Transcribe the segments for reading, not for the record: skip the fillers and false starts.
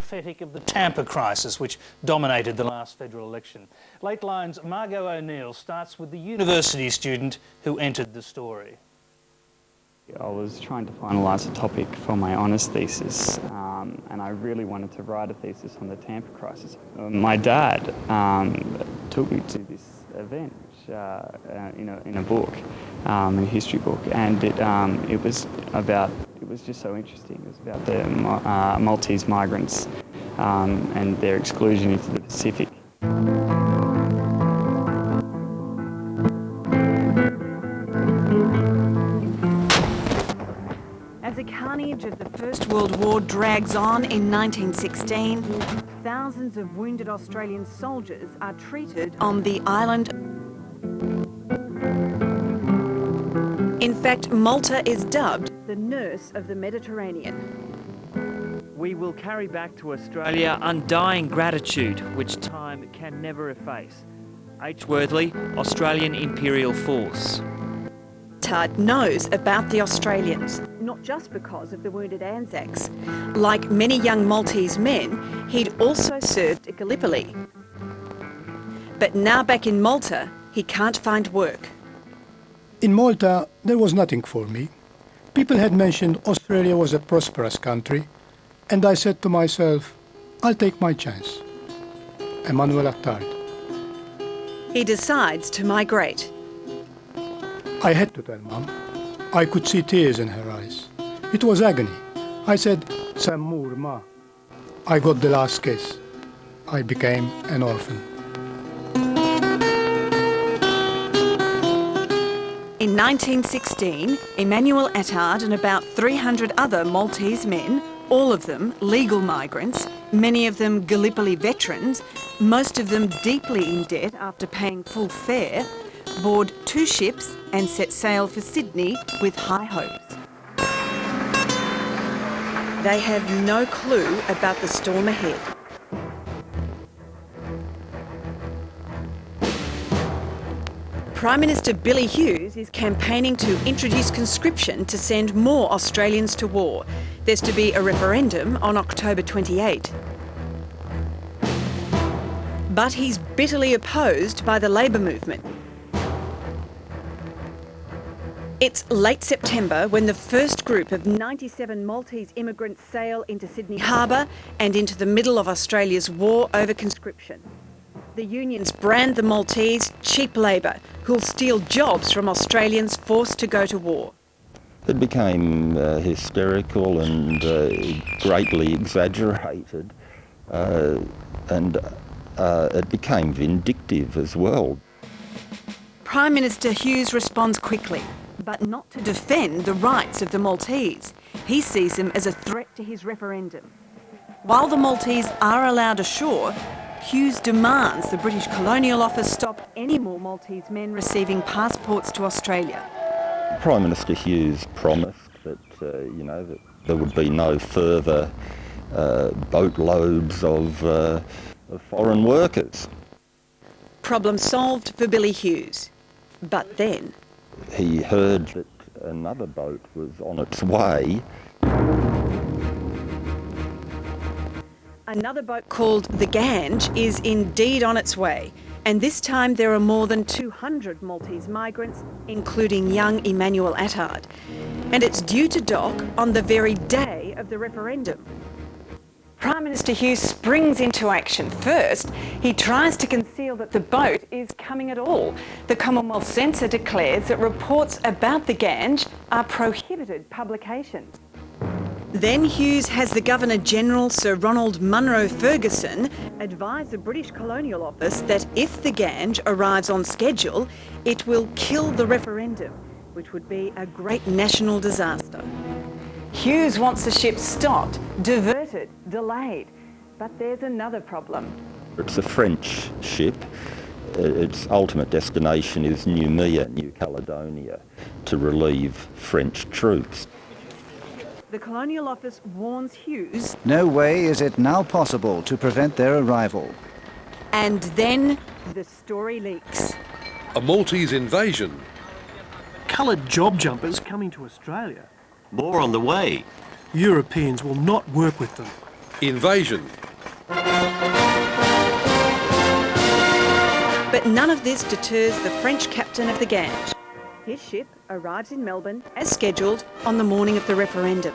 prophetic of the tamper crisis which dominated the last federal election. Lateline's Margot O'Neill starts with the university student who entered the story. I was trying to finalise a topic for my honours thesis, and I really wanted to write a thesis on the tamper crisis. My dad took me to this event in a book, in a history book, and it was just so interesting. It was about the Maltese migrants and their exclusion into the Pacific. As the carnage of the First World War drags on in 1916, thousands of wounded Australian soldiers are treated on the island. In fact, Malta is dubbed the nurse of the Mediterranean. We will carry back to Australia undying gratitude, which time can never efface. H. Worthley, Australian Imperial Force. Tart knows about the Australians, not just because of the wounded Anzacs. Like many young Maltese men, he'd also served at Gallipoli. But now back in Malta, he can't find work. In Malta, there was nothing for me. People had mentioned Australia was a prosperous country, and I said to myself, I'll take my chance. Emmanuel Attard. He decides to migrate. I had to tell Mum. I could see tears in her eyes. It was agony. I said, Samour Ma. I got the last kiss. I became an orphan. In 1916, Emmanuel Attard and about 300 other Maltese men, all of them legal migrants, many of them Gallipoli veterans, most of them deeply in debt after paying full fare, board 2 ships and set sail for Sydney with high hopes. They have no clue about the storm ahead. Prime Minister Billy Hughes is campaigning to introduce conscription to send more Australians to war. There's to be a referendum on October 28. But he's bitterly opposed by the Labor movement. It's late September when the first group of 97 Maltese immigrants sail into Sydney Harbour and into the middle of Australia's war over conscription. The unions brand the Maltese cheap labour, who'll steal jobs from Australians forced to go to war. It became hysterical and greatly exaggerated, and it became vindictive as well. Prime Minister Hughes responds quickly, but not to defend the rights of the Maltese. He sees them as a threat to his referendum. While the Maltese are allowed ashore, Hughes demands the British Colonial Office stop any more Maltese men receiving passports to Australia. Prime Minister Hughes promised that, that there would be no further boatloads of foreign workers. Problem solved for Billy Hughes. But then he heard that another boat was on its way. Another boat called the Gange is indeed on its way, and this time there are more than 200 Maltese migrants, including young Emmanuel Attard, and it's due to dock on the very day of the referendum. Prime Minister Hughes springs into action. First, he tries to conceal that the boat is coming at all. The Commonwealth Censor declares that reports about the Gange are prohibited publications. Then Hughes has the Governor-General, Sir Ronald Munro Ferguson, advise the British Colonial Office that if the Gange arrives on schedule, it will kill the referendum, which would be a great national disaster. Hughes wants the ship stopped, diverted, delayed. But there's another problem. It's a French ship. Its ultimate destination is New Caledonia, to relieve French troops. The Colonial Office warns Hughes. No way is it now possible to prevent their arrival. And then the story leaks. A Maltese invasion. Coloured job jumpers coming to Australia. More on the way. Europeans will not work with them. Invasion. But none of this deters the French captain of the Gange. His ship arrives in Melbourne as scheduled on the morning of the referendum.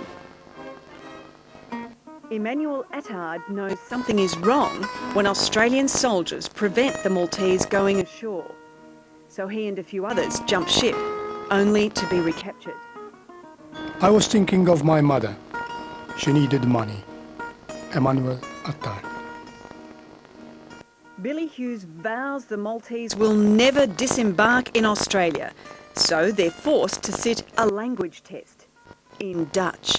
Emmanuel Attard knows something is wrong when Australian soldiers prevent the Maltese going ashore. So he and a few others jump ship, only to be recaptured. I was thinking of my mother. She needed money. Emmanuel Attard. Billy Hughes vows the Maltese will never disembark in Australia, so they're forced to sit a language test in Dutch.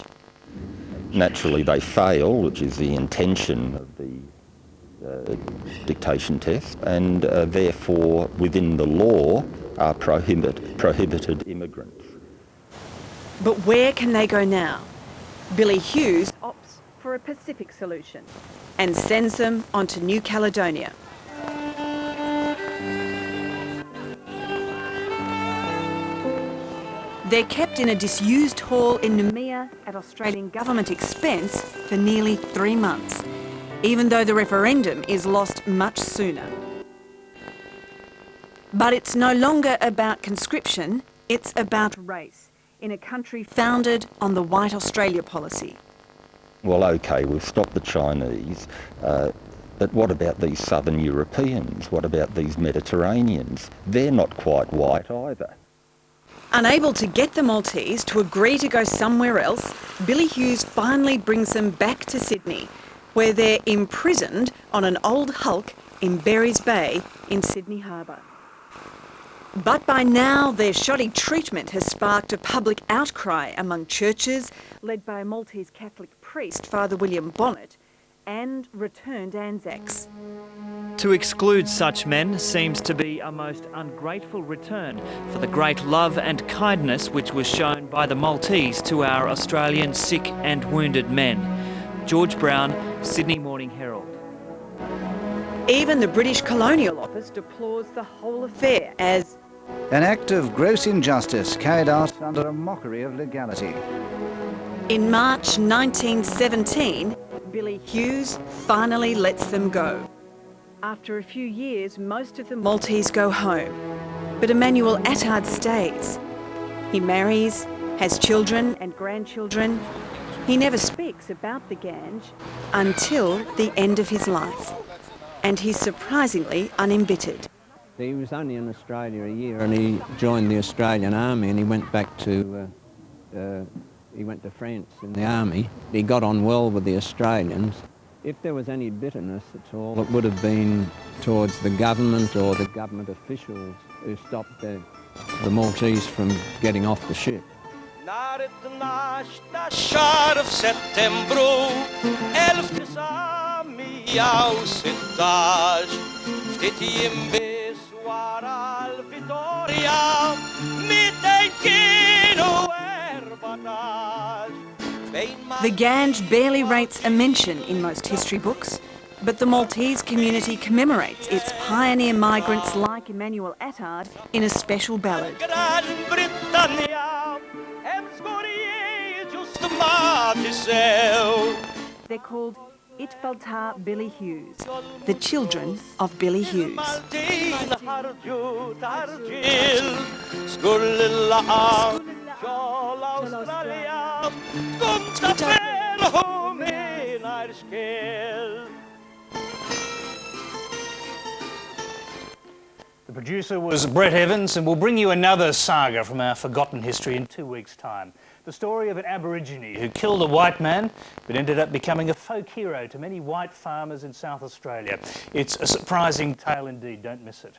Naturally they fail, which is the intention of the dictation test, and therefore within the law are prohibited immigrants. But where can they go now? Billy Hughes opts for a Pacific solution and sends them onto New Caledonia. They're kept in a disused hall in Noumea at Australian government expense for nearly 3 months, even though the referendum is lost much sooner. But it's no longer about conscription, it's about race, in a country founded on the White Australia policy. Well, OK, we've stopped the Chinese, but what about these Southern Europeans? What about these Mediterraneans? They're not quite white either. Unable to get the Maltese to agree to go somewhere else, Billy Hughes finally brings them back to Sydney, where they're imprisoned on an old hulk in Berries Bay in Sydney Harbour. But by now, their shoddy treatment has sparked a public outcry among churches, led by a Maltese Catholic priest, Father William Bonnet, and returned Anzacs. To exclude such men seems to be a most ungrateful return for the great love and kindness which was shown by the Maltese to our Australian sick and wounded men. George Brown, Sydney Morning Herald. Even the British Colonial Office deplores the whole affair as an act of gross injustice carried out under a mockery of legality. In March 1917, Billy Hughes finally lets them go. After a few years, most of the Maltese go home, but Emmanuel Attard stays. He marries, has children and grandchildren. He never speaks about the Gange until the end of his life, and he's surprisingly unembittered. He was only in Australia a year and he joined the Australian Army and he went back to he went to France in the army. He got on well with the Australians. If there was any bitterness at all, it would have been towards the government or the government officials who stopped the Maltese from getting off the ship. The Gange barely rates a mention in most history books, but the Maltese community commemorates its pioneer migrants like Emmanuel Attard in a special ballad. They're called It Falta Billy Hughes, the children of Billy Hughes. The producer was Brett Evans, and we'll bring you another saga from our forgotten history in 2 weeks' time. The story of an Aborigine who killed a white man but ended up becoming a folk hero to many white farmers in South Australia. It's a surprising tale indeed, don't miss it.